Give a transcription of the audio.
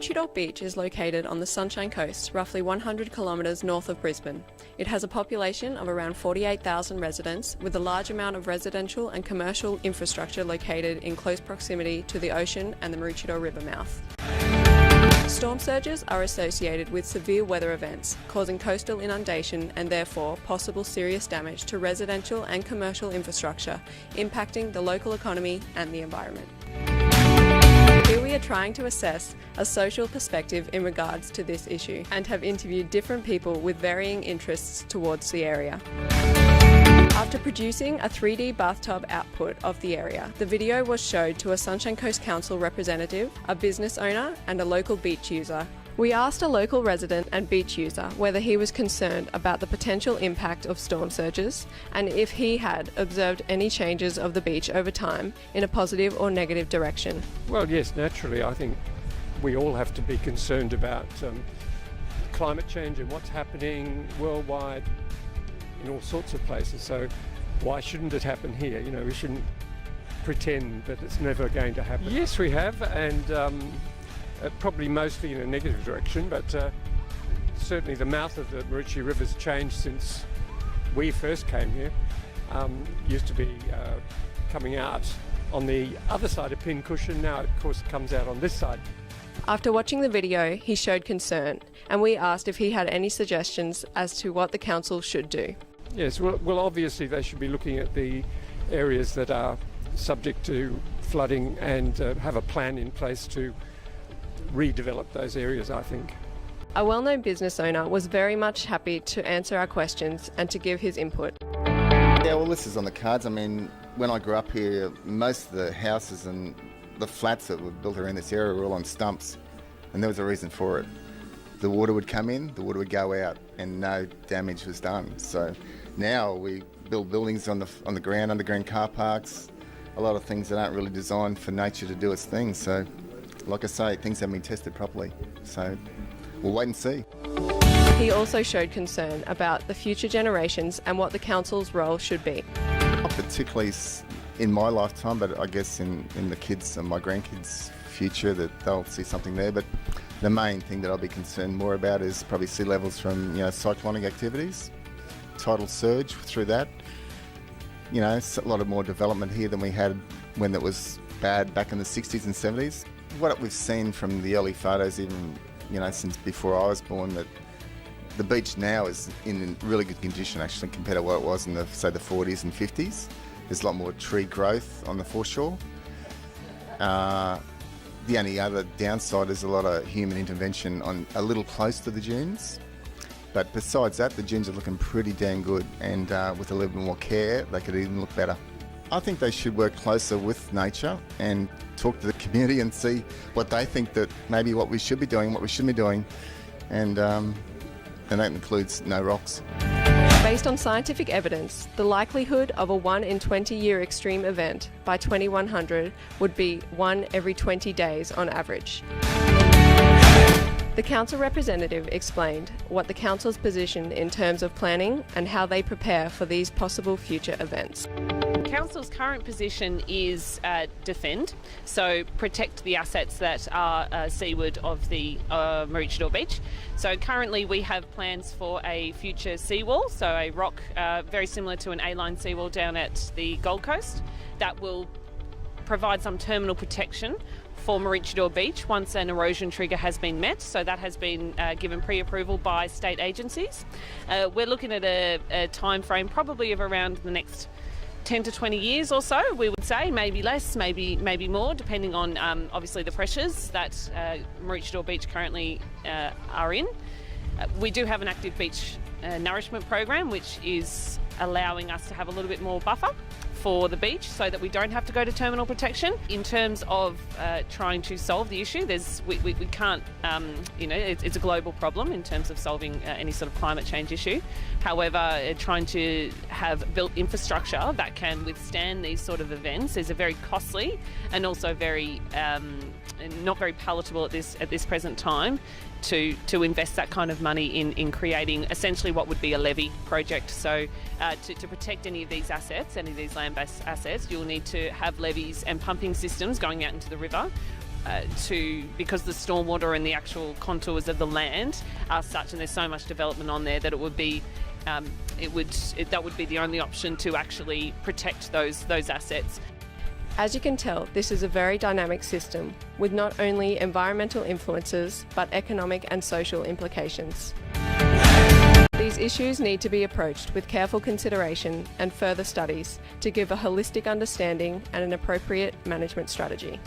Maroochydore Beach is located on the Sunshine Coast, roughly 100 kilometres north of Brisbane. It has a population of around 48,000 residents, with a large amount of residential and commercial infrastructure located in close proximity to the ocean and the Maroochydore River mouth. Storm surges are associated with severe weather events, causing coastal inundation and therefore possible serious damage to residential and commercial infrastructure, impacting the local economy and the environment. Here we are trying to assess a social perspective in regards to this issue and have interviewed different people with varying interests towards the area. After producing a 3D bathtub output of the area, the video was showed to a Sunshine Coast Council representative, a business owner and a local beach user. We asked a local resident and beach user whether he was concerned about the potential impact of storm surges and if he had observed any changes of the beach over time in a positive or negative direction. Well, yes, naturally. I think we all have to be concerned about climate change and what's happening worldwide in all sorts of places. So why shouldn't it happen here? You know, we shouldn't pretend that it's never going to happen. Yes, we have, and probably mostly in a negative direction, but certainly the mouth of the Maroochydore River's changed since we first came here. Used to be coming out on the other side of Pincushion, now of course it comes out on this side. After watching the video, he showed concern, and we asked if he had any suggestions as to what the council should do. Yes, well obviously they should be looking at the areas that are subject to flooding and have a plan in place to redevelop those areas, I think. A well-known business owner was very much happy to answer our questions and to give his input. Yeah, well, this is on the cards. I mean, when I grew up here, most of the houses and the flats that were built around this area were all on stumps, and there was a reason for it. The water would come in, the water would go out, and no damage was done. So now we build buildings on the ground, underground car parks, a lot of things that aren't really designed for nature to do its thing. So, like I say, things haven't been tested properly. So we'll wait and see. He also showed concern about the future generations and what the council's role should be. Not particularly in my lifetime, but I guess in the kids' and my grandkids' future that they'll see something there. But the main thing that I'll be concerned more about is probably sea levels from cyclonic activities, tidal surge through that. You know, it's a lot of more development here than we had when it was bad back in the 60s and 70s. What we've seen from the early photos, even since before I was born, that the beach now is in really good condition actually compared to what it was in the 40s and 50s. There's a lot more tree growth on the foreshore. The only other downside is a lot of human intervention on a little close to the dunes. But besides that, the dunes are looking pretty damn good, and with a little bit more care, they could even look better. I think they should work closer with nature and talk to the community and see what they think that maybe what we should be doing, and that includes no rocks. Based on scientific evidence, the likelihood of a 1 in 20 year extreme event by 2100 would be 1 every 20 days on average. The council representative explained what the council's position in terms of planning and how they prepare for these possible future events. Council's current position is defend, so protect the assets that are seaward of the Maroochydore Beach. So currently we have plans for a future seawall, so a rock very similar to an A-line seawall down at the Gold Coast that will provide some terminal protection for Maroochydore Beach once an erosion trigger has been met. So that has been given pre-approval by state agencies. We're looking at a time frame probably of around the next 10 to 20 years or so, we would say, maybe less, maybe more, depending on obviously the pressures that Maroochydore Beach currently are in. We do have an active beach nourishment program, which is allowing us to have a little bit more buffer for the beach so that we don't have to go to terminal protection. In terms of trying to solve the issue, we can't, it's a global problem in terms of solving any sort of climate change issue. However, trying to have built infrastructure that can withstand these sort of events is a very costly and also very not very palatable at this present time to invest that kind of money in creating essentially what would be a levee project. So to protect any of these assets, any of these land-based assets, you'll need to have levees and pumping systems going out into the river because the stormwater and the actual contours of the land are such, and there's so much development on there, that it would be that would be the only option to actually protect those assets. As you can tell, this is a very dynamic system with not only environmental influences but economic and social implications. These issues need to be approached with careful consideration and further studies to give a holistic understanding and an appropriate management strategy.